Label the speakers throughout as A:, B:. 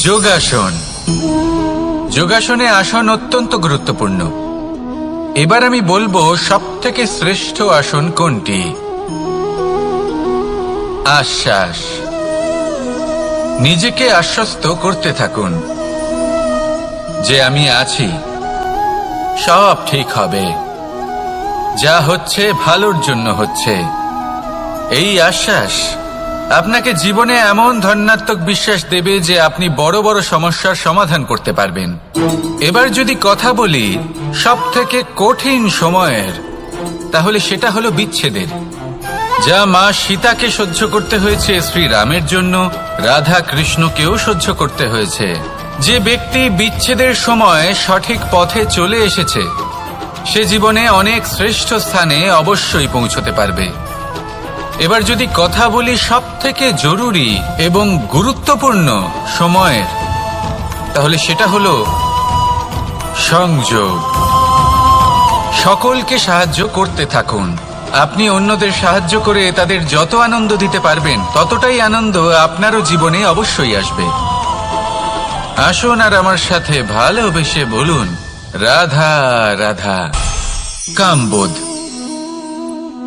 A: যোগাসন। যোগাসনে আসন অত্যন্ত গুরুত্বপূর্ণ। এবার আমি বলবো সবথেকে শ্রেষ্ঠ আসন কোনটি। আশ্বাস। নিজেকে আশ্বস্ত করতে থাকুন যে আমি আছি, সব ঠিক হবে, যা হচ্ছে ভালোর জন্য হচ্ছে। এই আশ্বাস আপনাকে জীবনে এমন ধনাত্মক বিশ্বাস দেবে যে আপনি বড় বড় সমস্যার সমাধান করতে পারবেন। এবার যদি কথা বলি সবথেকে কঠিন সময়ের, তাহলে সেটা হলো বিচ্ছেদের। যা মা সীতাকে সহ্য করতে হয়েছে শ্রীরামের জন্য, রাধা কৃষ্ণকেও সহ্য করতে হয়েছে। যে ব্যক্তি বিচ্ছেদের সময় সঠিক পথে চলে এসেছে, সে জীবনে অনেক শ্রেষ্ঠ স্থানে অবশ্যই পৌঁছতে পারবে। এবার যদি কথা বলি সবথেকে জরুরি এবং গুরুত্বপূর্ণ সময়ের, তাহলে সেটা হলো সংযোগ। সকলকে সাহায্য করতে থাকুন। আপনি অন্যদের সাহায্য করে তাদের যত আনন্দ দিতে পারবেন, ততটাই আনন্দ আপনারও জীবনে অবশ্যই আসবে। আসুন আর আমার সাথে ভালোবেসে বলুন, রাধা রাধা। কামবোধ,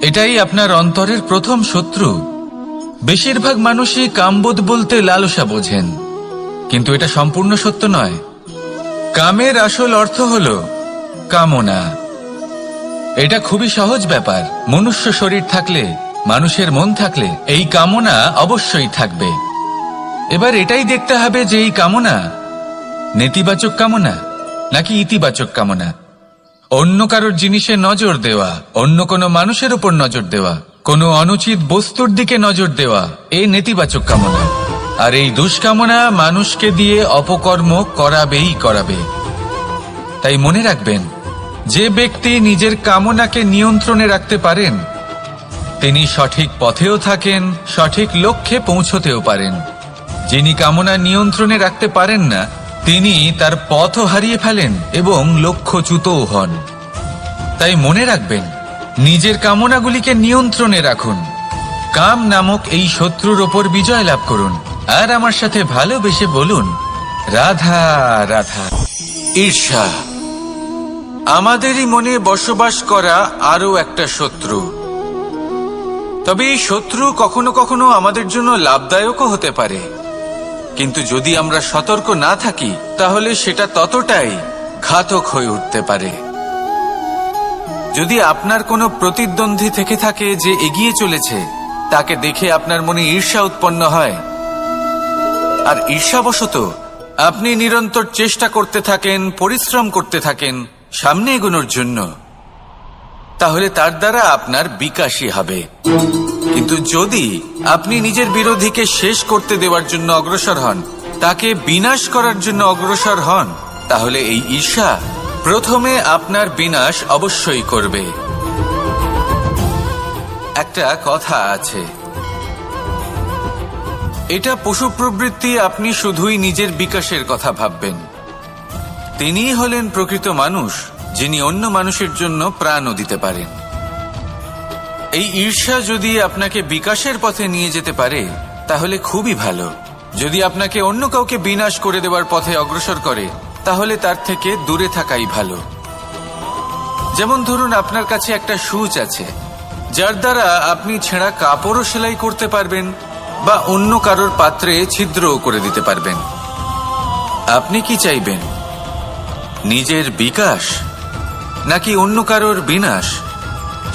A: এটাই আপনার অন্তরের প্রথম শত্রু। বেশিরভাগ মানুষই কামবোধ বলতে লালসা বোঝেন, কিন্তু এটা সম্পূর্ণ সত্য নয়। কামের আসল অর্থ হল কামনা। এটা খুবই সহজ ব্যাপার। মনুষ্য শরীর থাকলে, মানুষের মন থাকলে এই কামনা অবশ্যই থাকবে। এবার এটাই দেখতে হবে যে এই কামনা নেতিবাচক কামনা নাকি ইতিবাচক কামনা। অন্য কারোর জিনিসে নজর দেওয়া, অন্য কোনো মানুষের উপর নজর দেওয়া, কোনো অনুচিত বস্তুর দিকে নজর দেওয়া, এই নেতিবাচক কামনা। আর এই দুষ্কামনা মানুষকে দিয়ে অপকর্ম করাবেই করাবে। তাই মনে রাখবেন, যে ব্যক্তি নিজের কামনাকে নিয়ন্ত্রণে রাখতে পারেন, তিনি সঠিক পথেও থাকেন, সঠিক লক্ষ্যে পৌঁছতেও পারেন। যিনি কামনা নিয়ন্ত্রণে রাখতে পারেন না, তিনি তার পথও হারিয়ে ফেলেন এবং লক্ষ্যচ্যুতও হন। তাই মনে রাখবেন, নিজের কামনাগুলিকে নিয়ন্ত্রণে রাখুন। কাম নামক এই শত্রুর ওপর বিজয় লাভ করুন। আর আমার সাথে ভালোবেসে বলুন, রাধা রাধা। ঈর্ষা, আমাদেরই মনে বসবাস করা আরো একটা শত্রু। তবে এই শত্রু কখনো কখনো আমাদের জন্য লাভদায়কও হতে পারে, কিন্তু যদি আমরা সতর্ক না থাকি, তাহলে সেটা ততটাই ঘাতক হয়ে উঠতে পারে। যদি আপনার কোনো প্রতিদ্বন্দ্বী থেকে থাকে যে এগিয়ে চলেছে, তাকে দেখে আপনার মনে ঈর্ষা উৎপন্ন হয়, আর ঈর্ষাবশত আপনি নিরন্তর চেষ্টা করতে থাকেন, পরিশ্রম করতে থাকেন সামনে এগোনোর জন্য, তাহলে তার দ্বারা আপনার বিকাশই হবে। কিন্তু যদি আপনি নিজের বিরোধীকে শেষ করতে দেওয়ার জন্য অগ্রসর হন, তাকে বিনাশ করার জন্য অগ্রসর হন, তাহলে এই ঈর্ষা প্রথমে আপনার বিনাশ অবশ্যই করবে। একটা কথা আছে, এটা পশু প্রবৃত্তি। আপনি শুধুই নিজের বিকাশের কথা ভাববেন। তিনিই হলেন প্রকৃত মানুষ, যিনি অন্য মানুষের জন্য প্রাণও দিতে পারেন। এই ঈর্ষা যদি আপনাকে বিকাশের পথে নিয়ে যেতে পারে, তাহলে খুবই ভালো। যদি আপনাকে অন্য কাউকে বিনাশ করে দেওয়ার পথে অগ্রসর করে, তাহলে তার থেকে দূরে থাকাই ভালো। যেমন ধরুন, আপনার কাছে একটা সূচ আছে, যার দ্বারা আপনি ছেঁড়া কাপড়ও সেলাই করতে পারবেন বা অন্য কারোর পাত্রে ছিদ্রও করে দিতে পারবেন। আপনি কি চাইবেন, নিজের বিকাশ নাকি অন্য কারোর বিনাশ?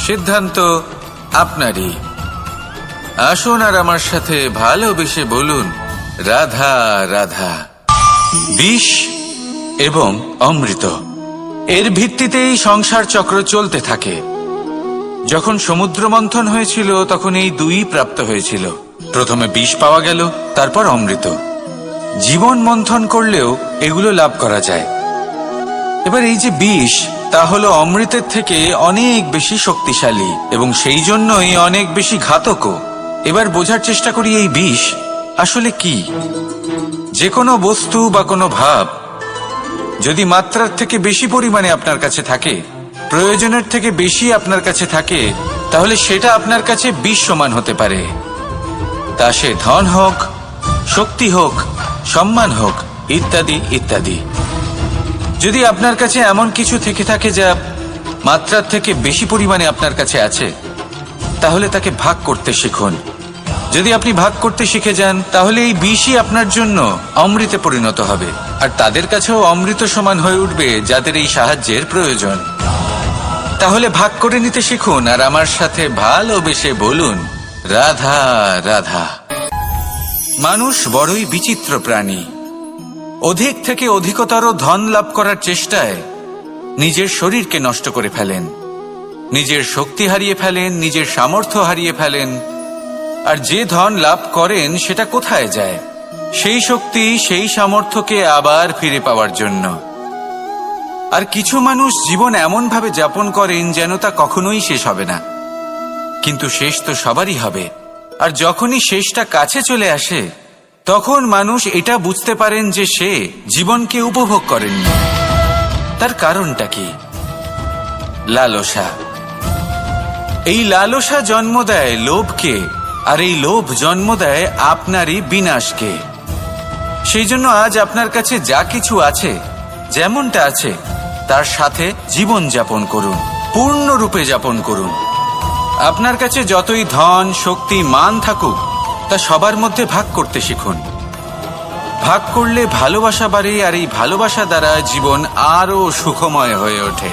A: সিদ্ধান্ত আপনারই। আসুন আর আমার সাথে ভালোবেসে বলুন, রাধা রাধা। বিষ এবং অমৃত, এর ভিত্তিতেই সংসার চক্র চলতে থাকে। যখন সমুদ্র মন্থন হয়েছিল, তখন এই দুই প্রাপ্ত হয়েছিল। প্রথমে বিষ পাওয়া গেল, তারপর অমৃত। জীবন মন্থন করলেও এগুলো লাভ করা যায়। এবার এই যে বিষ, তা হলো অমৃতের থেকে অনেক বেশি শক্তিশালী এবং সেই জন্যই অনেক বেশি ঘাতকও। এবার বোঝার চেষ্টা করি এই বিষ আসলে কি। যে কোনো বস্তু বা কোনো ভাব যদি মাত্রার থেকে বেশি পরিমাণে আপনার কাছে থাকে, প্রয়োজনের থেকে বেশি আপনার কাছে থাকে, তাহলে সেটা আপনার কাছে বিষ সমান হতে পারে। তা সে ধন হোক, শক্তি হোক, সম্মান হোক ইত্যাদি ইত্যাদি। যদি আপনার কাছে এমন কিছু থেকে থাকে যা মাত্রার থেকে বেশি পরিমাণে আপনার কাছে আছে, তাহলে তাকে ভাগ করতে শিখুন। যদি আপনি ভাগ করতে শিখে যান, তাহলে এই বিষই আপনার জন্য অমৃতে পরিণত হবে, আর তাদের কাছেও অমৃত সমান হয়ে উঠবে যাদের এই সাহায্যের প্রয়োজন। তাহলে ভাগ করে নিতে শিখুন আর আমার সাথে ভালোবেসে বলুন, রাধা রাধা। মানুষ বড়ই বিচিত্র প্রাণী। অধিক থেকে অধিকতর ধন লাভ করার চেষ্টায় নিজের শরীরকে নষ্ট করে ফেলেন, নিজের শক্তি হারিয়ে ফেলেন, নিজের সামর্থ্য হারিয়ে ফেলেন। আর যে ধন লাভ করেন সেটা কোথায় যায়? সেই শক্তি, সেই সামর্থ্যকে আবার ফিরে পাওয়ার জন্য। আর কিছু মানুষ জীবন এমন ভাবে যাপন করেন যেন তা কখনোই শেষ হবে না, কিন্তু শেষ তো সবারই হবে। আর যখনই শেষটা কাছে চলে আসে, তখন মানুষ এটা বুঝতে পারেন যে সে জীবনকে উপভোগ করেননি। তার কারণটা কি? লালসা। এই লালসা জন্ম দেয় লোভকে, আর এই লোভ জন্ম দেয় আপনারই বিনাশকে। সেই জন্য আজ আপনার কাছে যা কিছু আছে, যেমনটা আছে, তার সাথে জীবন যাপন করুন, পূর্ণরূপে যাপন করুন। আপনার কাছে যতই ধন, শক্তি, মান থাকুক, তা সবার মধ্যে ভাগ করতে শিখুন। ভাগ করলে ভালোবাসা বাড়ে, আর এই ভালোবাসা দ্বারা জীবন আরো সুখময় হয়ে ওঠে।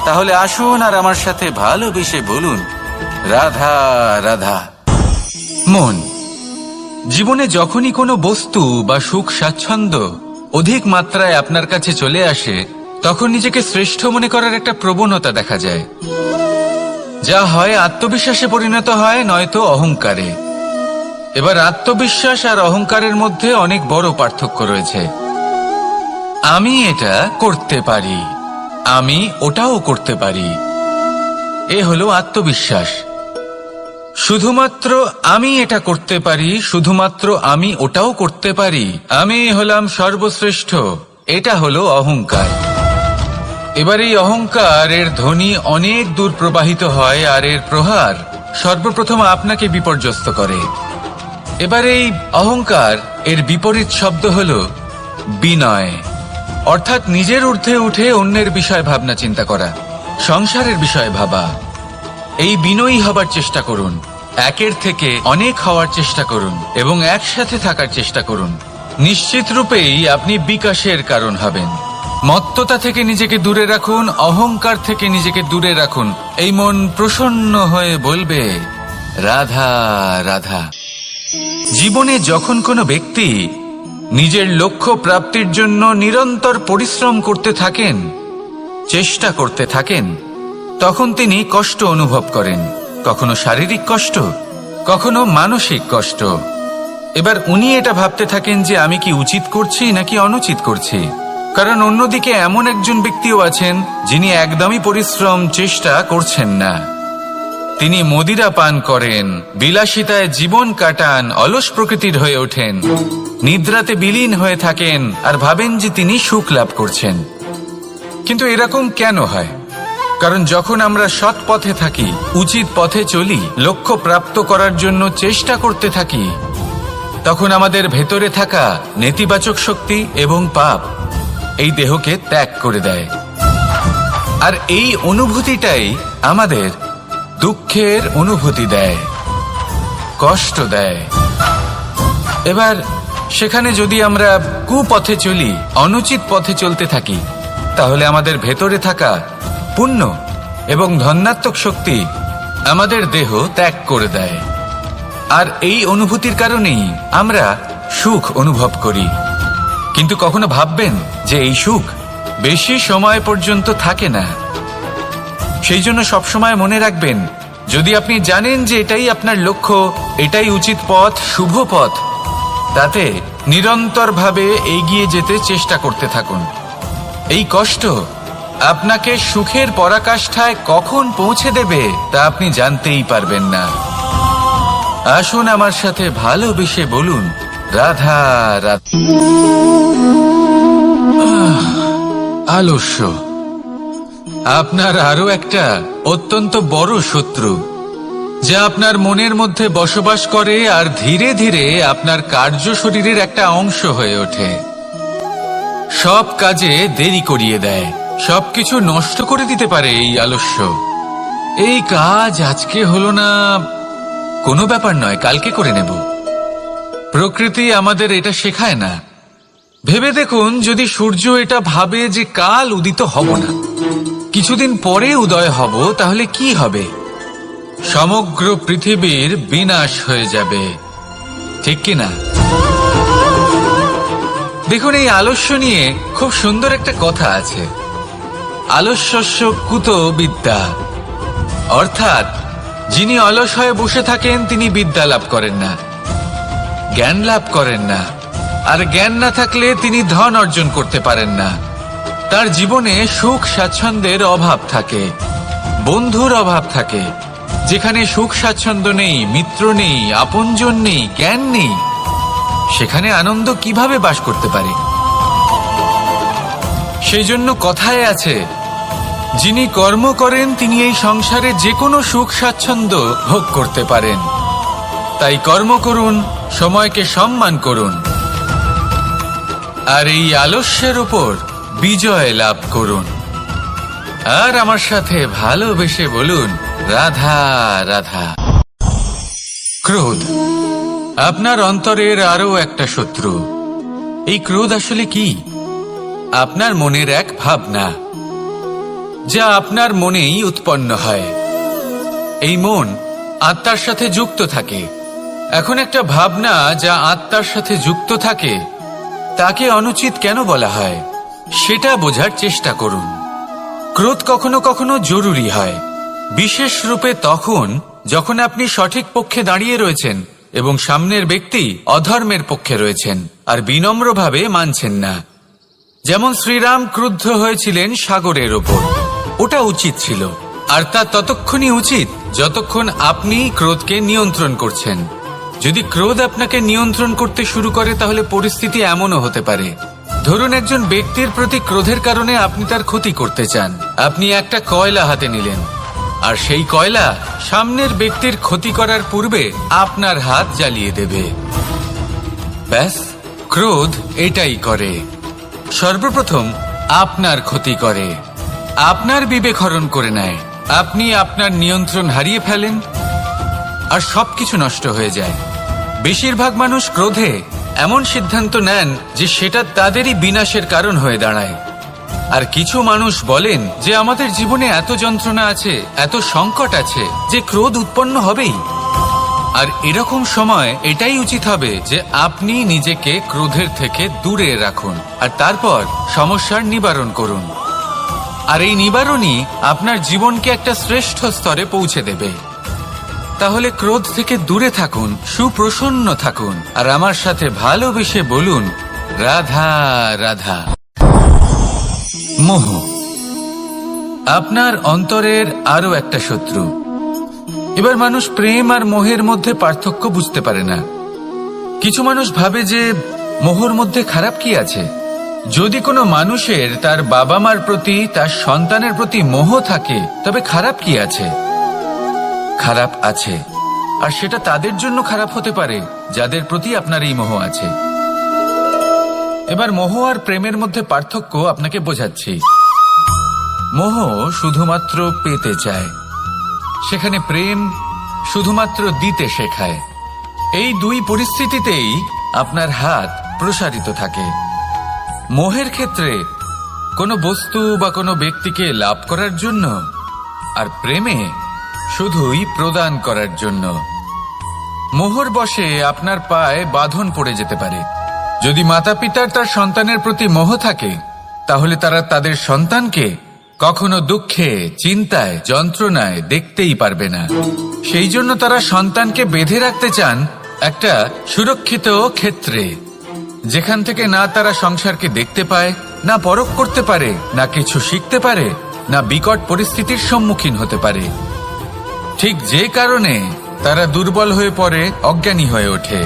A: তাহলে আসুন আর আমার সাথে ভালোবেসে বলুন, রাধা রাধা। মন। জীবনে যখনই কোনো বস্তু বা সুখ স্বাচ্ছন্দ্য অধিক মাত্রায় আপনার কাছে চলে আসে, তখন নিজেকে শ্রেষ্ঠ মনে করার একটা প্রবণতা দেখা যায়, যা হয় আত্মবিশ্বাসে পরিণত হয়, নয়তো অহংকারে। এবার আত্মবিশ্বাস আর অহংকারের মধ্যে অনেক বড় পার্থক্য রয়েছে। আমি এটা করতে পারি, আমি ওটাও করতে পারি, এ হলো আত্মবিশ্বাস। শুধুমাত্র আমি এটা করতে পারি, শুধুমাত্র আমি ওটাও করতে পারি, আমি হলাম সর্বশ্রেষ্ঠ, এটা হলো অহংকার। এবার এই অহংকার এর ধ্বনি অনেক দূর প্রবাহিত হয়, আর এর প্রহার সর্বপ্রথম আপনাকে বিপর্যস্ত করে। এবার এই অহংকার এর বিপরীত শব্দ হলো বিনয়, অর্থাৎ নিজের ঊর্ধ্বে উঠে অন্যের বিষয় ভাবনা চিন্তা করা, সংসারের বিষয় ভাবা। এই বিনয়ী হবার চেষ্টা করুন, একের থেকে অনেক হওয়ার চেষ্টা করুন এবং একসাথে থাকার চেষ্টা করুন। নিশ্চিত রূপেই আপনি বিকাশের কারণ হবেন। মত্ততা থেকে নিজেকে দূরে রাখুন, অহংকার থেকে নিজেকে দূরে রাখুন। এই মন প্রসন্ন হয়ে বলবে, রাধা রাধা। জীবনে যখন কোনো ব্যক্তি নিজের লক্ষ্য প্রাপ্তির জন্য নিরন্তর পরিশ্রম করতে থাকেন, চেষ্টা করতে থাকেন, তখন তিনি কষ্ট অনুভব করেন, কখনো শারীরিক কষ্ট, কখনো মানসিক কষ্ট। এবার উনি এটা ভাবতে থাকেন যে আমি কি উচিত করছি নাকি অনুচিত করছি। কারণ অন্যদিকে এমন একজন ব্যক্তিও আছেন যিনি একদমই পরিশ্রম চেষ্টা করছেন না। তিনি মদিরা পান করেন, বিলাসিতায় জীবন কাটান, অলস প্রকৃতির হয়ে ওঠেন, নিদ্রাতে বিলীন হয়ে থাকেন আর ভাবেন যে তিনি সুখ লাভ করছেন। কিন্তু এরকম কেন হয়? কারণ যখন আমরা সৎ পথে থাকি, উচিত পথে চলি, লক্ষ্য প্রাপ্ত করার জন্য চেষ্টা করতে থাকি, তখন আমাদের ভেতরে থাকা নেতিবাচক শক্তি এবং পাপ এই দেহকে ত্যাগ করে দেয়। আর এই অনুভূতিটাই আমাদের দুঃখের অনুভূতি দেয়, কষ্ট দেয়। এবার সেখানে যদি আমরা কুপথে চলি, অনুচিত পথে চলতে থাকি, তাহলে আমাদের ভেতরে থাকা পুণ্য এবং ধনাত্মক শক্তি আমাদের দেহ ত্যাগ করে দেয়। আর এই অনুভূতির কারণেই আমরা সুখ অনুভব করি। কিন্তু কখনো ভাববেন যে এই সুখ বেশি সময় পর্যন্ত থাকে না। সেই জন্য সবসময় মনে রাখবেন, যদি আপনি জানেন যে এটাই আপনার লক্ষ্য, এটাই উচিত পথ, শুভ পথ, তাতে নিরন্তরভাবে এগিয়ে যেতে চেষ্টা করতে থাকুন। এই কষ্ট আপনাকে সুখের পরাকাষ্ঠায় কখন পৌঁছে দেবে তা আপনি জানতেই পারবেন না। আসুন আমার সাথে ভালোবেসে বলুন, রাধা রাধা। আলস্য আপনার আরো একটা অত্যন্ত বড় শত্রু, যা আপনার মনের মধ্যে বসবাস করে আর ধীরে ধীরে আপনার কার্য শরীরের একটা অংশ হয়ে ওঠে। সব কাজে দেরি করিয়ে দেয়, সবকিছু নষ্ট করে দিতে পারে এই আলস্য। এই কাজ আজকে হলো না, কোনো ব্যাপার নয়, কালকে করে নেব। প্রকৃতি আমাদের এটা শেখায় না। ভেবে দেখুন, যদি সূর্য এটা ভাবে যে কাল উদিত হব না, কিছুদিন পরে উদয় হব, তাহলে কি হবে? সমগ্র পৃথিবীর বিনাশ হয়ে যাবে, ঠিক কিনা? দেখুন, এই আলস্য নিয়ে খুব সুন্দর একটা কথা আছে, আলস্যস্য কুত বিদ্যা। অর্থাৎ যিনি অলস হয়ে বসে থাকেন তিনি বিদ্যা লাভ করেন না, জ্ঞান লাভ করেন না, আর জ্ঞান না থাকলে তিনি ধন অর্জন করতে পারেন না। তার জীবনে সুখ স্বাচ্ছন্দ্যের অভাব থাকে, বন্ধুর অভাব থাকে। যেখানে সুখ স্বাচ্ছন্দ্য নেই, মিত্র নেই, আপনজন নেই, জ্ঞান নেই, সেখানে আনন্দ কিভাবে বাস করতে পারে? সেই জন্য কথায় আছে, যিনি কর্ম করেন তিনি এই সংসারে যে কোনো সুখ স্বাচ্ছন্দ্য ভোগ করতে পারেন। তাই কর্ম করুন, সময়কে সম্মান করুন, আর এই আলস্যের উপর বিজয় লাভ করুন। আর আমার সাথে ভালোবেসে বলুন, রাধা রাধা। ক্রোধ আপনার অন্তরের আরো একটা শত্রু। এই ক্রোধ আসলে কি? আপনার মনের এক ভাবনা, যা আপনার মনেই উৎপন্ন হয়। এই মন আত্মার সাথে যুক্ত থাকে। এখন একটা ভাবনা যা আত্মার সাথে যুক্ত থাকে, তাকে অনুচিত কেন বলা হয় সেটা বোঝার চেষ্টা করুন। ক্রোধ কখনো কখনো জরুরি হয়, বিশেষ রূপে তখন যখন আপনি সঠিক পক্ষে দাঁড়িয়ে রয়েছেন এবং সামনের ব্যক্তি অধর্মের পক্ষে রয়েছেন আর বিনম্রভাবে মানছেন না। যেমন শ্রীরাম ক্রুদ্ধ হয়েছিলেন সাগরের ওপর, ওটা উচিত ছিল, আর তা ততক্ষণই উচিত যতক্ষণ আপনি ক্রোধকে নিয়ন্ত্রণ করছেন। যদি ক্রোধ আপনাকে নিয়ন্ত্রণ করতে শুরু করে, তাহলে পরিস্থিতি এমনও হতে পারে, ধরুন একজন ব্যক্তির প্রতি ক্রোধের কারণে আপনি তার ক্ষতি করতে চান। আপনি একটা কয়লা হাতে নিলেন, আর সেই কয়লা সামনের ব্যক্তির ক্ষতি করার পূর্বে আপনার হাত জ্বালিয়ে দেবে। ব্যাস, ক্রোধ এটাই করে, সর্বপ্রথম আপনার ক্ষতি করে, আপনার বিবেক হরণ করে নেয়, আপনি আপনার নিয়ন্ত্রণ হারিয়ে ফেলেন, আর সবকিছু নষ্ট হয়ে যায়। বেশিরভাগ মানুষ ক্রোধে এমন সিদ্ধান্ত নেন যে সেটা তাদেরই বিনাশের কারণ হয়ে দাঁড়ায়। আর কিছু মানুষ বলেন যে আমাদের জীবনে এত যন্ত্রণা আছে, এত সংকট আছে, যে ক্রোধ উৎপন্ন হবেই। আর এরকম সময় এটাই উচিত হবে যে আপনি নিজেকে ক্রোধের থেকে দূরে রাখুন, আর তারপর সমস্যার নিবারণ করুন। আর এই নিবারণই আপনার জীবনকে একটা শ্রেষ্ঠ স্তরে পৌঁছে দেবে। তাহলে ক্রোধ থেকে দূরে থাকুন, সুপ্রসন্ন থাকুন, আর আমার সাথে ভালোবেসে বলুন, রাধা রাধা। মোহ আপনার অন্তরের আরো একটা শত্রু। এবার মানুষ প্রেম আর মোহের মধ্যে পার্থক্য বুঝতে পারে না। কিছু মানুষ ভাবে যে মোহর মধ্যে খারাপ কি আছে? যদি কোনো মানুষের তার বাবা মার প্রতি, তার সন্তানের প্রতি মোহ থাকে, তবে খারাপ কি আছে? খারাপ আছে, আর সেটা তাদের জন্য খারাপ হতে পারে যাদের প্রতি আপনার এই মোহ আছে। এবার মোহ আর প্রেমের মধ্যে পার্থক্য আপনাকে বোঝাচ্ছি। মোহ শুধুমাত্র পেতে চায়, সেখানে প্রেম শুধুমাত্র দিতে শেখায়। এই দুই পরিস্থিতিতেই আপনার হাত প্রসারিত থাকে। মোহের ক্ষেত্রে কোনো বস্তু বা কোনো ব্যক্তিকে লাভ করার জন্য, আর প্রেমে শুধুই প্রদান করার জন্য। মোহর বশে আপনার পায়ে বাঁধন পড়ে যেতে পারে। যদি মাতা পিতার তার সন্তানের প্রতি মোহ থাকে, তাহলে তারা তাদের সন্তানকে কখনো দুঃখে, চিন্তায়, যন্ত্রণায় দেখতেই পারবে না। সেই জন্য তারা সন্তানকে বেঁধে রাখতে চান একটা সুরক্ষিত ক্ষেত্রে, যেখান থেকে না তারা সংসারকে দেখতে পায়, না পরখ করতে পারে, না কিছু শিখতে পারে, না বিকট পরিস্থিতির সম্মুখীন হতে পারে। ঠিক যে কারণে তারা দুর্বল হয়ে পড়ে, অজ্ঞানী হয়ে ওঠে।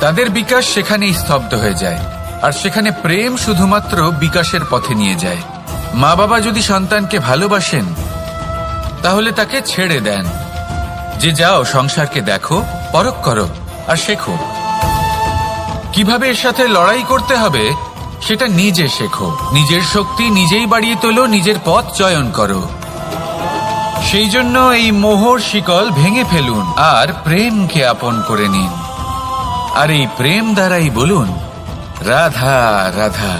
A: তাদের বিকাশ সেখানেই স্তব্ধ হয়ে যায়, আর সেখানে প্রেম শুধুমাত্র বিকাশের পথে নিয়ে যায়। মা বাবা যদি সন্তানকে ভালোবাসেন, তাহলে তাকে ছেড়ে দেন যে যাও সংসারকে দেখো, পরখ করো আর শেখো। কিভাবে এর সাথে লড়াই করতে হবে সেটা নিজে শেখো, নিজের শক্তি নিজেই বাড়িয়ে তোলো, নিজের পথ চয়ন করো। সেই জন্য এই মোহর শিকল ভেঙে ফেলুন আর প্রেমকে আপন করে নিন। আর এই প্রেম দ্বারাই বলুন, রাধা রাধা।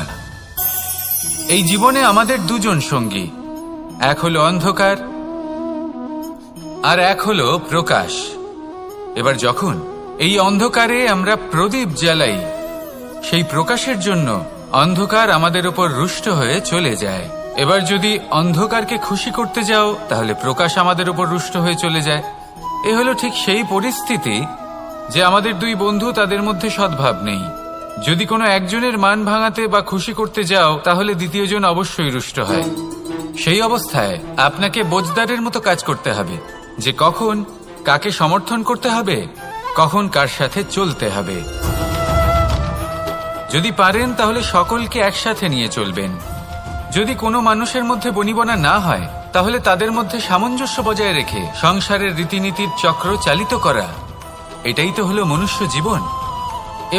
A: এই জীবনে আমাদের দুজন সঙ্গী, এক হলো অন্ধকার আর এক হলো প্রকাশ। এবার যখন এই অন্ধকারে আমরা প্রদীপ জ্বালাই, সেই প্রকাশের জন্য অন্ধকার আমাদের উপর রুষ্ট হয়ে চলে যায়। এবার যদি অন্ধকারকে খুশি করতে যাও, তাহলে প্রকাশ আমাদের উপর রুষ্ট হয়ে চলে যায়। এ হলো ঠিক সেই পরিস্থিতি যে আমাদের দুই বন্ধু, তাদের মধ্যে সদ্ভাব নেই। যদি কোনো একজনের মান ভাঙাতে বা খুশি করতে যাও, তাহলে দ্বিতীয়জন অবশ্যই রুষ্ট হয়। সেই অবস্থায় আপনাকে বোঝদারের মতো কাজ করতে হবে যে কখন কাকে সমর্থন করতে হবে, কখন কার সাথে চলতে হবে। যদি পারেন তাহলে সকলকে একসাথে নিয়ে চলবেন। যদি কোনো মানুষের মধ্যে বনিবনা না হয়, তাহলে তাদের মধ্যে সামঞ্জস্য বজায় রেখে সংসারের রীতিনীতির চক্র চালিত করা, এটাই তো হলো মনুষ্য জীবন।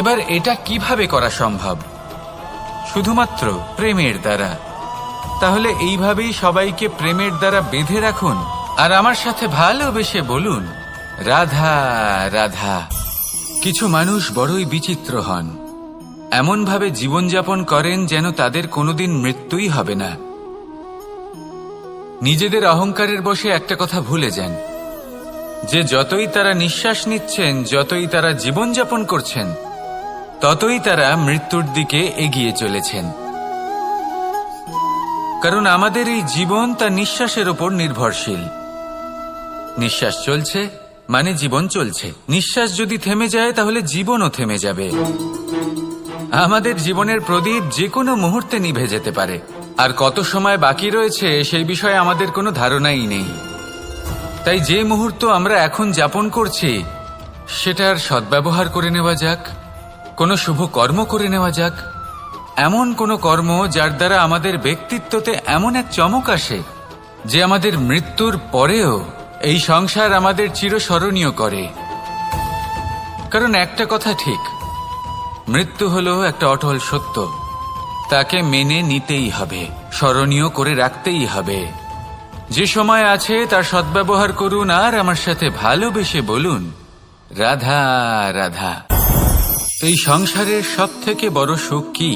A: এবার এটা কিভাবে করা সম্ভব? শুধুমাত্র প্রেমের দ্বারা। তাহলে এইভাবেই সবাইকে প্রেমের দ্বারা বেঁধে রাখুন আর আমার সাথে ভালোবেসে বলুন, রাধা রাধা। কিছু মানুষ বড়ই বিচিত্র হন, এমনভাবে জীবনযাপন করেন যেন তাদের কোনোদিন মৃত্যুই হবে না। নিজেদের অহংকারের বশে একটা কথা ভুলে যান, যে যতই তারা নিঃশ্বাস নিচ্ছেন, যতই তারা জীবনযাপন করছেন, ততই তারা মৃত্যুর দিকে এগিয়ে চলেছেন। কারণ আমাদের এই জীবন তার নিঃশ্বাসের ওপর নির্ভরশীল। নিঃশ্বাস চলছে মানে জীবন চলছে। নিঃশ্বাস যদি থেমে যায়, তাহলে জীবনও থেমে যাবে। আমাদের জীবনের প্রদীপ যে কোনো মুহূর্তে নিভে যেতে পারে, আর কত সময় বাকি রয়েছে সেই বিষয়ে আমাদের কোনো ধারণাই নেই। তাই যে মুহূর্ত আমরা এখন যাপন করছি, সেটার সদ্ব্যবহার করে নেওয়া যাক, কোনো শুভ কর্ম করে নেওয়া যাক, এমন কোনো কর্ম যার দ্বারা আমাদের ব্যক্তিত্বতে এমন এক চমক আসে যে আমাদের মৃত্যুর পরেও এই সংসার আমাদের চিরস্মরণীয় করে। কারণ একটা কথা ঠিক, মৃত্যু হলো একটা অটল সত্য, তাকে মেনে নিতেই হবে, স্মরণীয় করে রাখতেই হবে। যে সময় আছে তার সদ্ব্যবহার করুন আর আমার সাথে ভালোবেসে বলুন, রাধা রাধা। এই সংসারের সব থেকে বড় সুখ কি?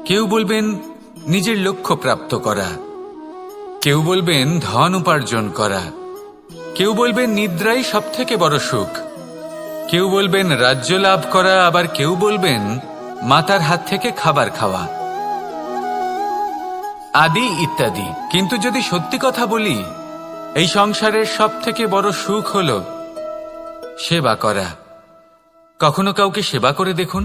A: কেউ বলবেন নিজের লক্ষ্য প্রাপ্ত করা, কেউ বলবেন ধন উপার্জন করা, কেউ বলবেন নিদ্রাই সব থেকে বড় সুখ, কেউ বলবেন রাজ্য লাভ করা, আবার কেউ বলবেন মাতার হাত থেকে খাবার খাওয়া, আদি ইত্যাদি। কিন্তু যদি সত্যি কথা বলি, এই সংসারের সব থেকে বড় সুখ হল সেবা করা। কখনো কাউকে সেবা করে দেখুন।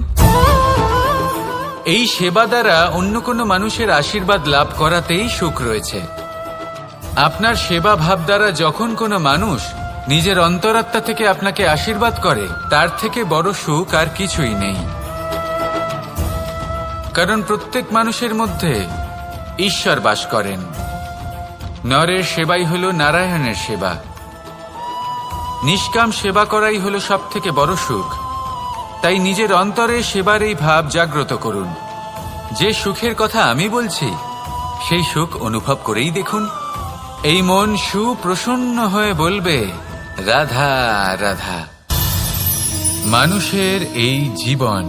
A: এই সেবা দ্বারা অন্য কোনো মানুষের আশীর্বাদ লাভ করাতেই সুখ রয়েছে। আপনার সেবা ভাব দ্বারা যখন কোনো মানুষ নিজের অন্তরাত্মা থেকে আপনাকে আশীর্বাদ করে, তার থেকে বড় সুখ আর কিছুই নেই। কারণ প্রত্যেক মানুষের মধ্যে ঈশ্বর বাস করেন। নরের সেবাই হলো নারায়ণের সেবা। নিষ্কাম সেবা করাই হলো সব থেকে বড় সুখ। তাই নিজের অন্তরে সেবার এই ভাব জাগ্রত করুন। যে সুখের কথা আমি বলছি, সেই সুখ অনুভব করেই দেখুন। এই মন সুপ্রসন্ন হয়ে বলবে, রাধা রাধা। মানুষের এই জীবন,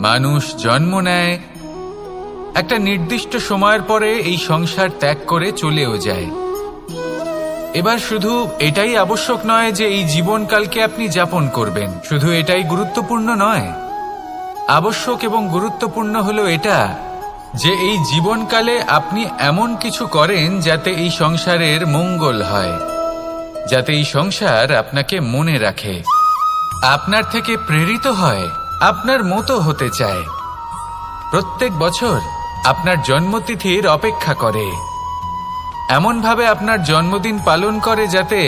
A: মানুষ জন্ম নেয়, একটা নির্দিষ্ট সময়ের পরে এই সংসার ত্যাগ করে চলেও যায়। এবার শুধু এটাই আবশ্যক নয় যে এই জীবনকালকে আপনি যাপন করবেন, শুধু এটাই গুরুত্বপূর্ণ নয়। আবশ্যক এবং গুরুত্বপূর্ণ হলো এটা যে এই জীবনকালে আপনি এমন কিছু করেন যাতে এই সংসারের মঙ্গল হয়, যাতে এই সংসার আপনাকে মনে রাখে, আপনার থেকে প্রেরিত হয়, আপনার মতো হতে চায়, প্রত্যেক বছর আপনার জন্মতিথির অপেক্ষা করে, এমনভাবে আপনার জন্মদিন পালন করে যাতে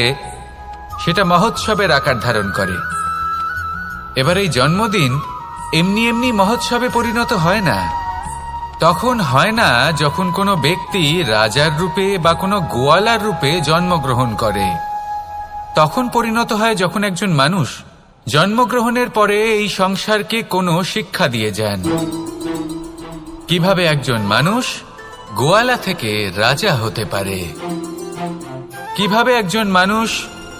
A: সেটা মহোৎসবের আকার ধারণ করে। এবার এই জন্মদিন এমনি এমনি মহোৎসবে পরিণত হয় না। তখন হয় না যখন কোনো ব্যক্তি রাজার রূপে বা কোনো গোয়ালার রূপে জন্মগ্রহণ করে। তখন পরিণত হয় যখন একজন মানুষ জন্মগ্রহণের পরে এই সংসারকে কোনো শিক্ষা দিয়ে যান কিভাবে একজন মানুষ গোয়ালা থেকে রাজা হতে পারে, কিভাবে একজন মানুষ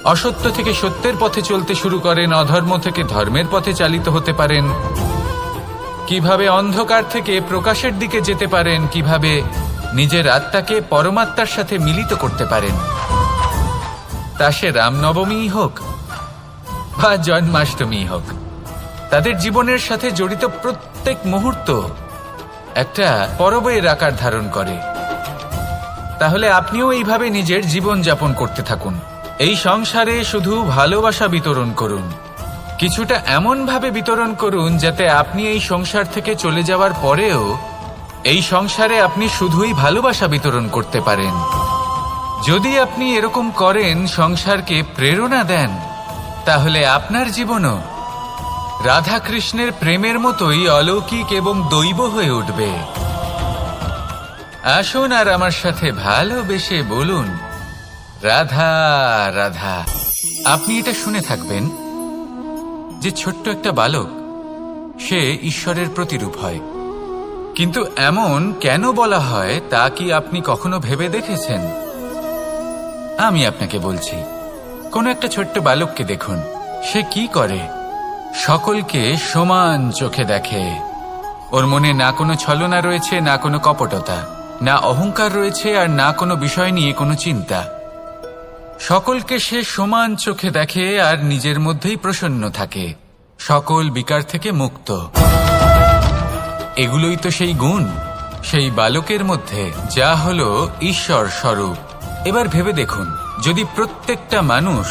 A: অসত্য থেকে সত্যের পথে চলতে শুরু করেন, অধর্ম থেকে ধর্মের পথে চালিত হতে পারেন, কিভাবে অন্ধকার থেকে প্রকাশের দিকে যেতে পারেন, কিভাবে নিজের আত্মাকে পরমাত্মার সাথে মিলিত করতে পারেন। তা সে রামনবমী হোক বা জন্মাষ্টমী হোক, তাদের জীবনের সাথে জড়িত প্রত্যেক মুহূর্ত একটা পরবের আকার ধারণ করে। তাহলে আপনিও এইভাবে নিজের জীবন যাপন করতে থাকুন। এই সংসারে শুধু ভালোবাসা বিতরণ করুন, কিছুটা এমন ভাবে বিতরণ করুন যাতে আপনি এই সংসার থেকে চলে যাওয়ার পরেও এই সংসারে আপনি শুধুই ভালোবাসা বিতরণ করতে পারেন। যদি আপনি এরকম করেন, সংসারকে প্রেরণা দেন, তাহলে আপনার জীবনও রাধা কৃষ্ণের প্রেমের মতোই অলৌকিক এবং দৈব হয়ে উঠবে। আসুন আর আমার সাথে ভালোবেসে বলুন, রাধা রাধা। আপনি এটা শুনে থাকবেন যে ছোট্ট একটা বালক সে ঈশ্বরের প্রতিরূপ হয়, কিন্তু এমন কেন বলা হয় তা কি আপনি কখনো ভেবে দেখেছেন? আমি আপনাকে বলছি, কোন একটা ছোট্ট বালককে দেখুন, সে কি করে? সকলকে সমান চোখে দেখে। ওর মনে না কোনো ছলনা রয়েছে, না কোনো কপটতা, না অহংকার রয়েছে, আর না কোনো বিষয় নিয়ে কোনো চিন্তা। সকলকে সে সমান চোখে দেখে আর নিজের মধ্যেই প্রসন্ন থাকে, সকল বিকার থেকে মুক্ত। এগুলোই তো সেই গুণ সেই বালকের মধ্যে, যা হলো ঈশ্বর স্বরূপ। এবার ভেবে দেখুন, যদি প্রত্যেকটা মানুষ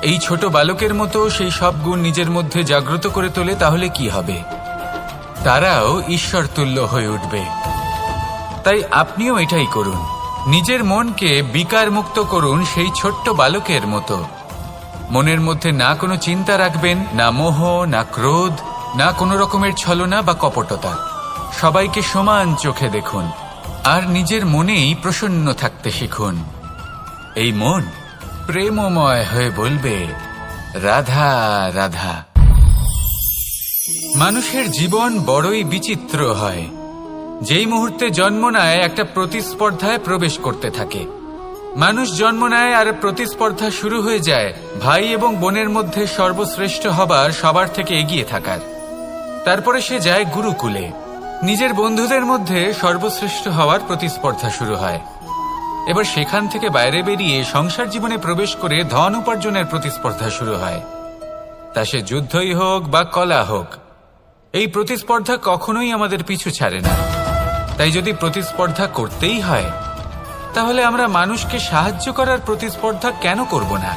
A: এই ছোট বালকের মতো সেই সব গুণ নিজের মধ্যে জাগ্রত করে তোলে, তাহলে কি হবে? তারাও ঈশ্বর তুল্য হয়ে উঠবে। তাই আপনিও এটাই করুন, নিজের মনকে বিকার মুক্ত করুন সেই ছোট্ট বালকের মতো। মনের মধ্যে না কোনো চিন্তা রাখবেন, না মোহ, না ক্রোধ, না কোনো রকমের ছলনা বা কপটতা। সবাইকে সমান চোখে দেখুন আর নিজের মনেই প্রসন্ন থাকতে শিখুন। এই মন প্রেমময় হয়ে বলবে, রাধা রাধা। মানুষের জীবন বড়ই বিচিত্র হয়। যেই মুহূর্তে জন্ম নেয় একটা প্রতিস্পর্ধায় প্রবেশ করতে থাকে। মানুষ জন্ম নেয় আর প্রতিস্পর্ধা শুরু হয়ে যায় ভাই এবং বোনের মধ্যে সর্বশ্রেষ্ঠ হবার, সবার থেকে এগিয়ে থাকার। তারপরে সে যায় গুরুকুলে, নিজের বন্ধুদের মধ্যে সর্বশ্রেষ্ঠ হওয়ার প্রতিস্পর্ধা শুরু হয়। এবার সেখান থেকে বাইরে বেরিয়ে সংসার জীবনে প্রবেশ করে ধন উপার্জনের প্রতিস্পর্ধা শুরু হয়। তা সে যুদ্ধই হোক বা কলা হোক, এই প্রতিস্পর্ধা কখনোই আমাদের পিছু ছাড়ে না। তাই যদি প্রতিস্পর্ধা করতেই হয়, তাহলে আমরা মানুষকে সাহায্য করার প্রতিস্পর্ধা কেন করব না?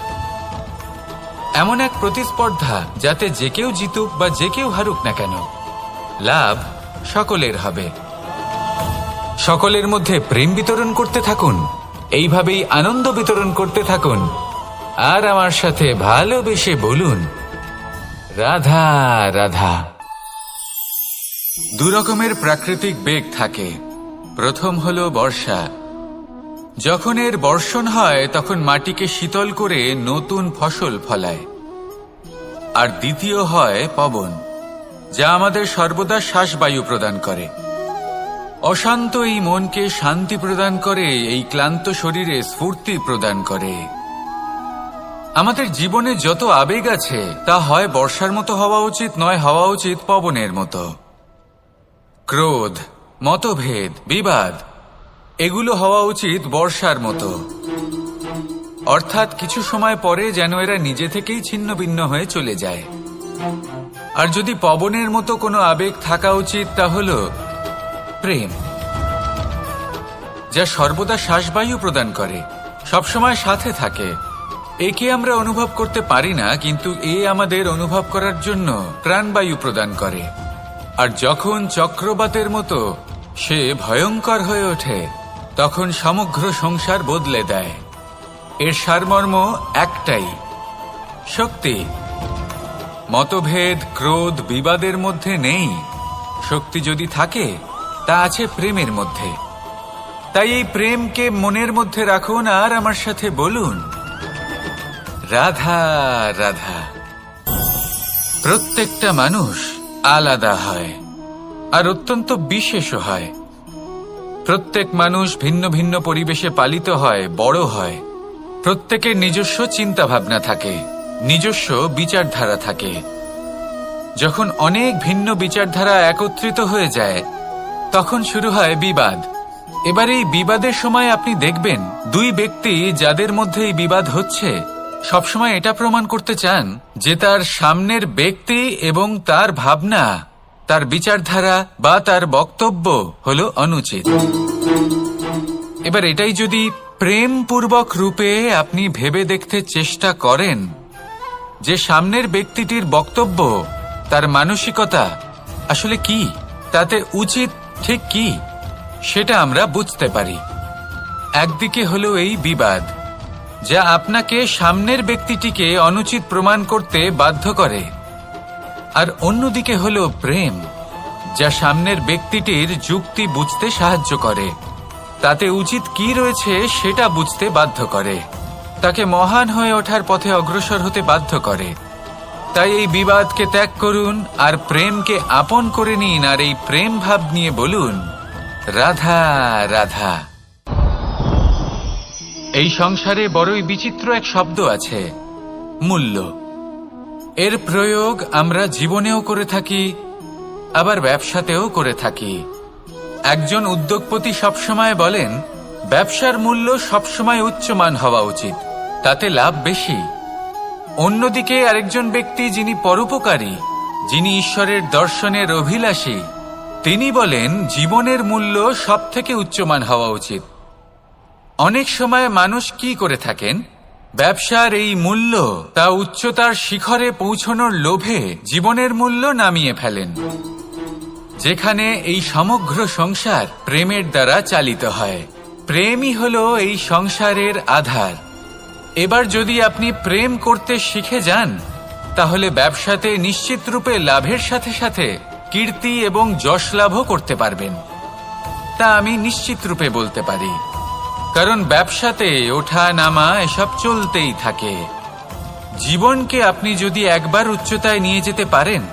A: এমন এক প্রতিস্পর্ধা যাতে যে কেউ জিতুক বা যে কেউ হারুক না কেন, লাভ সকলের হবে। সকলের মধ্যে প্রেম বিতরণ করতে থাকুন, এইভাবেই আনন্দ বিতরণ করতে থাকুন, আর আমার সাথে ভালোবেসে বলুন, রাধা রাধা। দু রকমের প্রাকৃতিক বেগ থাকে। প্রথম হলো বর্ষা। যখন এর বর্ষণ হয় তখন মাটিকে শীতল করে নতুন ফসল ফলায়। আর দ্বিতীয় হয় পবন, যা আমাদের সর্বদা শ্বাসবায়ু প্রদান করে। অশান্ত এই মনকে শান্তি প্রদান করে, এই ক্লান্ত শরীরে স্ফূর্তি প্রদান করে। আমাদের জীবনে যত আবেগ আছে তা হয় বর্ষার মতো হওয়া উচিত, নয় হওয়া উচিত পবনের মতো। ক্রোধ, মতভেদ, বিবাদ, এগুলো হওয়া উচিত বর্ষার মতো। অর্থাৎ কিছু সময় পরে যেন এরা নিজে থেকেই ছিন্ন ভিন্ন হয়ে চলে যায়। আর যদি পবনের মতো কোনো আবেগ থাকা উচিত, তা হলো প্রেম, যা সর্বদা শ্বাসবায়ু প্রদান করে, সবসময় সাথে থাকে। একে আমরা অনুভব করতে পারি না, কিন্তু এ আমাদের অনুভব করার জন্য প্রাণবায়ু প্রদান করে। আর যখন চক্রবাতের মতো সে ভয়ঙ্কর হয়ে ওঠে, তখন সমগ্র সংসার বদলে দেয়। এর সারমর্ম একটাই, শক্তি। মতভেদ, ক্রোধ, বিবাদের মধ্যে নেই। শক্তি যদি থাকে, তা আছে প্রেমের মধ্যে। তাই এই প্রেমকে মনের মধ্যে রাখুন আর আমার সাথে বলুন, রাধা রাধা। প্রত্যেকটা মানুষ আলাদা হয় আর অত্যন্ত বিশেষও হয়। প্রত্যেক মানুষ ভিন্ন ভিন্ন পরিবেশে পালিত হয়, বড় হয়। প্রত্যেকের নিজস্ব চিন্তা ভাবনা থাকে, নিজস্ব বিচারধারা থাকে। যখন অনেক ভিন্ন বিচারধারা একত্রিত হয়ে যায়, তখন শুরু হয় বিবাদ। এবার এই বিবাদের সময় আপনি দেখবেন দুই ব্যক্তি যাদের মধ্যে এই বিবাদ হচ্ছে সবসময় এটা প্রমাণ করতে চান যে তার সামনের ব্যক্তি এবং তার ভাবনা, তার বিচারধারা বা তার বক্তব্য হলো অনুচিত। এবার এটাই যদি প্রেমপূর্বক রূপে আপনি ভেবে দেখতে চেষ্টা করেন যে সামনের ব্যক্তিটির বক্তব্য, তার মানসিকতা আসলে কি, তাতে উচিত ঠিক কি, সেটা আমরা বুঝতে পারি। একদিকে হলো এই বিবাদ যা আপনাকে সামনের ব্যক্তিটিকে অনুচিত প্রমাণ করতে বাধ্য করে, আর অন্যদিকে হলো প্রেম যা সামনের ব্যক্তিটির যুক্তি বুঝতে সাহায্য করে, তাতে উচিত কি রয়েছে সেটা বুঝতে বাধ্য করে, তাকে মহান হয়ে ওঠার পথে অগ্রসর হতে বাধ্য করে। তাই এই বিবাদকে ত্যাগ করুন আর প্রেমকে আপন করে নিন, আর এই প্রেম ভাব নিয়ে বলুন, রাধা রাধা। এই সংসারে বড়ই বিচিত্র এক শব্দ আছে, মূল্য। এর প্রয়োগ আমরা জীবনেও করে থাকি, আবার ব্যবসাতেও করে থাকি। একজন উদ্যোগপতি সবসময় বলেন ব্যবসার মূল্য সবসময় উচ্চমান হওয়া উচিত, তাতে লাভ বেশি। অন্যদিকে আরেকজন ব্যক্তি যিনি পরোপকারী, যিনি ঈশ্বরের দর্শনের অভিলাষী, তিনি বলেন জীবনের মূল্য সবথেকে উচ্চমান হওয়া উচিত। অনেক সময় মানুষ কি করে থাকেন, ব্যবসার এই মূল্য তা উচ্চতার শিখরে পৌঁছানোর লোভে জীবনের মূল্য নামিয়ে ফেলেন। যেখানে এই সমগ্র সংসার প্রেমের দ্বারা চালিত হয়, প্রেমই হলো এই সংসারের আধার। এবার যদি আপনি প্রেম করতে শিখে যান, তাহলে ব্যবসাতে নিশ্চিত রূপে লাভের সাথে সাথে কীর্তি এবং যশ লাভও করতে পারবেন। তা আমি নিশ্চিত রূপে বলতে পারি, কারণ ব্যবসাতে ওঠা নামা এসব চলতেই থাকে। জীবনকে আপনি যদি একবার উচ্চতায় নিয়ে যেতে পারেন,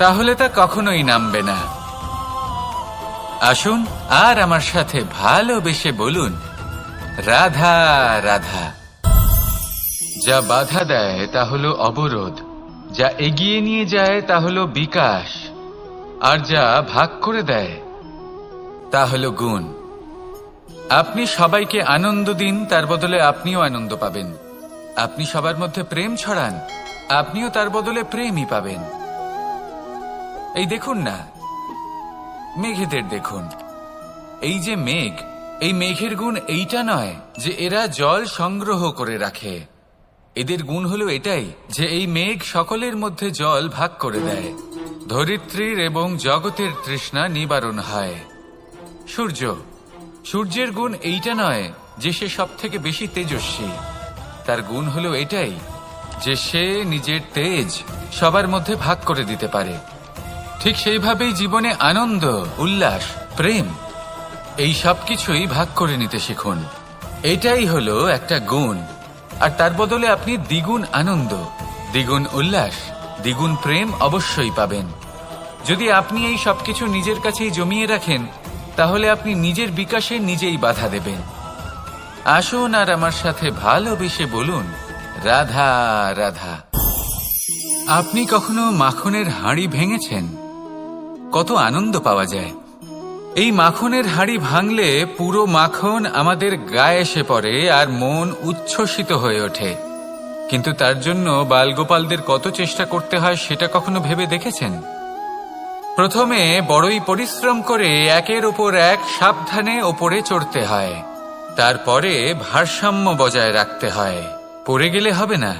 A: তাহলে তা কখনোই নামবে না। আসুন আর আমার সাথে ভালোবেসে বলুন, রাধা রাধা। যা বাধা দেয় তা হলো অবরোধ, যা এগিয়ে নিয়ে যায় তা হলো বিকাশ, আর যা ভাগ করে দেয় তা হলো গুণ। আপনি সবাইকে আনন্দ দিন, তার বদলে আপনিও আনন্দ পাবেন। আপনি সবার মধ্যে প্রেম ছড়ান, আপনিও তার বদলে প্রেমই পাবেন। এই দেখুন না, মেঘেদের দেখুন। এই যে মেঘ, এই মেঘের গুণ এইটা নয় যে এরা জল সংগ্রহ করে রাখে। এদের গুণ হলো এটাই যে এই মেঘ সকলের মধ্যে জল ভাগ করে দেয়। ধরিত্রীর এবং জগতের তৃষ্ণা নিবারণ হয়। সূর্য, সূর্যের গুণ এইটা নয় যে সে সব থেকে বেশি তেজস্বী। তার গুণ হলো এটাই যে সে নিজের তেজ সবার মধ্যে ভাগ করে দিতে পারে। ঠিক সেইভাবেই জীবনে আনন্দ, উল্লাস, প্রেম এই সব কিছুই ভাগ করে নিতে শিখুন। এটাই হলো একটা গুণ, আর তার বদলে আপনি দ্বিগুণ আনন্দ, দ্বিগুণ উল্লাস, দ্বিগুণ প্রেম অবশ্যই পাবেন। যদি আপনি এই সবকিছু নিজের কাছেই জমিয়ে রাখেন, তাহলে আপনি নিজের বিকাশে নিজেই বাধা দেবেন। আসুন আর আমার সাথে ভালোবেসে বলুন, রাধা রাধা। আপনি কখনো মাখনের হাঁড়ি ভেঙেছেন? কত আনন্দ পাওয়া যায়। এই মাখনের হাঁড়ি ভাঙলে পুরো মাখন আমাদের গায়ে এসে পড়ে আর মন উচ্ছ্বসিত হয়ে ওঠে। কিন্তু তার জন্য বালগোপালদের কত চেষ্টা করতে হয় সেটা কখনো ভেবে দেখেছেন? প্রথমে বড়ই পরিশ্রম করে একের ওপর এক সাবধানে ওপরে চড়তে হয়, তারপরে ভারসাম্য বজায় রাখতে হয়, পড়ে গেলে হবে না।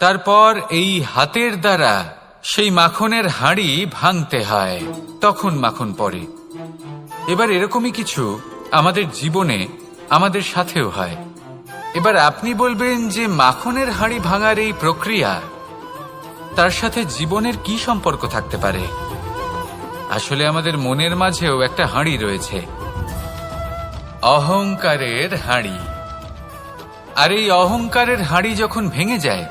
A: তারপর এই হাতের দ্বারা সেই মাখনের হাঁড়ি ভাঙতে হয়, তখন মাখন পড়ে। এবার এরকমই কিছু আমাদের জীবনে আমাদের সাথেও হয়। এবার আপনি বলবেন যে মাখনের হাঁড়ি ভাঙার এই প্রক্রিয়া, তার সাথে জীবনের কি সম্পর্ক থাকতে পারে? আসলে আমাদের মনের মাঝেও একটা হাঁড়ি রয়েছে, অহংকারের হাঁড়ি। আর এই অহংকারের হাঁড়ি যখন ভেঙে যায়,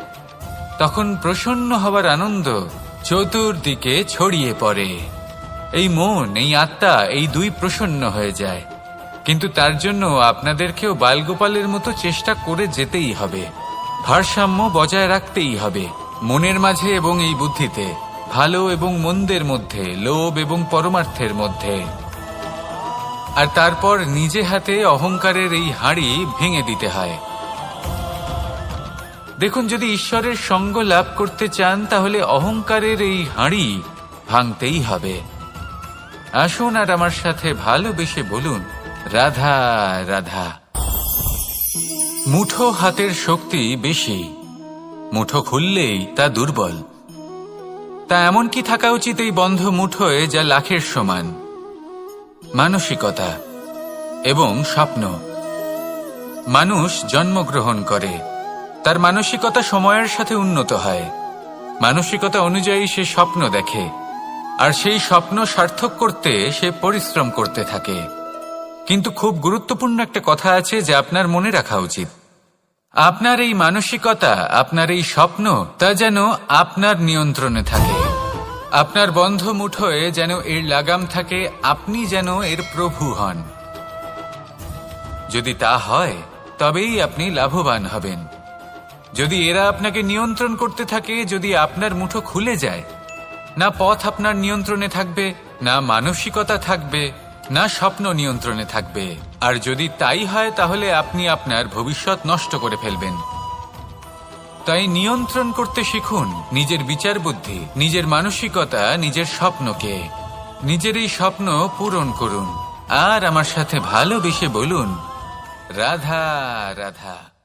A: তখন প্রসন্ন হওয়ার আনন্দ চতুর্দিকে ছড়িয়ে পড়ে। এই মন, এই আত্মা, এই দুই প্রসন্ন হয়ে যায়। কিন্তু তার জন্য আপনাদেরকেও বালগোপালের মতো চেষ্টা করে যেতেই হবে। ভারসাম্য বজায় রাখতেই হবে মনের মাঝে এবং এই বুদ্ধিতে, ভালো এবং মন্দের মধ্যে, লোভ এবং পরমার্থের মধ্যে। আর তারপর নিজে হাতে অহংকারের এই হাঁড়ি ভেঙে দিতে হয়। দেখুন, যদি ঈশ্বরের সঙ্গ লাভ করতে চান তাহলে অহংকারের এই হাঁড়ি ভাঙতেই হবে। আসুন আর আমার সাথে ভালোবেসে বলুন, রাধা রাধা। মুঠো হাতের শক্তি বেশি, মুঠো খুললেই তা দুর্বল। তা এমন কি থাকা উচিত এই বন্ধ মুঠোয় যা লাখের সমান? মানসিকতা এবং স্বপ্ন। মানুষ জন্মগ্রহণ করে, তার মানসিকতা সময়ের সাথে উন্নত হয়। মানসিকতা অনুযায়ী সে স্বপ্ন দেখে, আর সেই স্বপ্ন সার্থক করতে সে পরিশ্রম করতে থাকে। কিন্তু খুব গুরুত্বপূর্ণ একটা কথা আছে যা আপনার মনে রাখা উচিত। আপনার এই মানসিকতা, আপনার এই স্বপ্ন, তা যেন আপনার নিয়ন্ত্রণে থাকে। আপনার বন্ধ মুঠোয় যেন এর লাগাম থাকে, আপনি যেন এর প্রভু হন। যদি তা হয় তবেই আপনি লাভবান হবেন। যদি এরা আপনাকে নিয়ন্ত্রণ করতে থাকে, যদি আপনার মুঠো খুলে যায়, না পথ আপনার নিয়ন্ত্রণে থাকবে, না মানসিকতা থাকবে, না স্বপ্ন নিয়ন্ত্রণে থাকবে। আর যদি তাই হয় তাহলে আপনি আপনার ভবিষ্যৎ নষ্ট করে ফেলবেন। তাই নিয়ন্ত্রণ করতে শিখুন নিজের বিচার বুদ্ধি, নিজের মানসিকতা, নিজের স্বপ্নকে। নিজের এই স্বপ্ন পূরণ করুন আর আমার সাথে ভালোবেসে বলুন, রাধা রাধা।